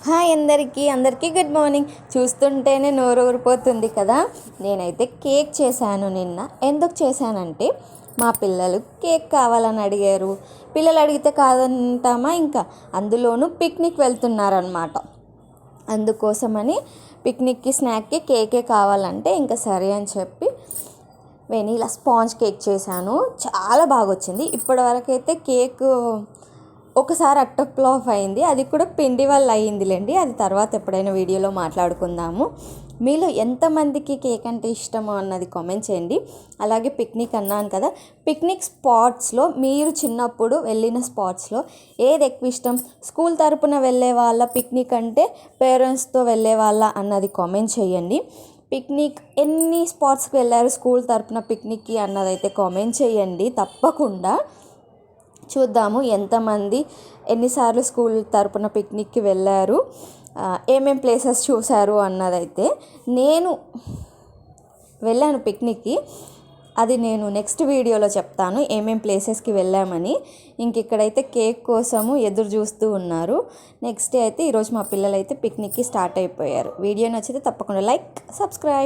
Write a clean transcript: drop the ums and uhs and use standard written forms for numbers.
Hi అందరికీ good morning. చూస్తుంటేనే నోరు ఊరిపోతుంది కదా. నేనైతే కేక్ చేశాను నిన్న. ఎందుకు చేశానంటే మా పిల్లలు కేక్ కావాలని అడిగారు. పిల్లలు అడిగితే కాదంటామా, ఇంకా అందులోనూ పిక్నిక్ వెళ్తున్నారనమాట. అందుకోసమని పిక్నిక్కి స్నాక్కి కేకే కావాలంటే ఇంకా సరే అని చెప్పి వెనీలా స్పాంజ్ కేక్ చేశాను. చాలా బాగా వచ్చింది. ఇప్పటివరకు అయితే కేక్ ఒకసారి ఫ్లాప్ అయింది, అది కూడా పిండి వల్ల అయ్యిందిలేండి. అది తర్వాత ఎప్పుడైనా వీడియోలో మాట్లాడుకుందాము. మీలో ఎంతమందికి కేక్ అంటే ఇష్టమో అన్నది కామెంట్ చేయండి. అలాగే పిక్నిక్ అన్నాను కదా, పిక్నిక్ స్పాట్స్లో మీరు చిన్నప్పుడు వెళ్ళిన స్పాట్స్లో ఏది ఎక్కువ ఇష్టం? స్కూల్ తరపున వెళ్ళే వాళ్ళ పిక్నిక్ అంటే పేరెంట్స్తో వెళ్ళే వాళ్ళ అన్నది కామెంట్ చేయండి. పిక్నిక్ ఎన్ని స్పాట్స్కి వెళ్ళారు స్కూల్ తరపున పిక్నిక్కి అన్నదైతే కామెంట్ చేయండి. తప్పకుండా చూద్దాము ఎంతమంది ఎన్నిసార్లు స్కూల్ తరపున పిక్నిక్కి వెళ్ళారు, ఏమేం ప్లేసెస్ చూశారు అన్నదైతే. నేను వెళ్ళాను పిక్నిక్కి, అది నేను నెక్స్ట్ వీడియోలో చెప్తాను ఏమేం ప్లేసెస్కి వెళ్ళామని. ఇంక ఇక్కడైతే కేక్ కోసము ఎదురు చూస్తూ ఉన్నారు. నెక్స్ట్ డే అయితే ఈరోజు మా పిల్లలు అయితే పిక్నిక్కి స్టార్ట్ అయిపోయారు. వీడియో నచ్చితే తప్పకుండా లైక్, సబ్స్క్రైబ్.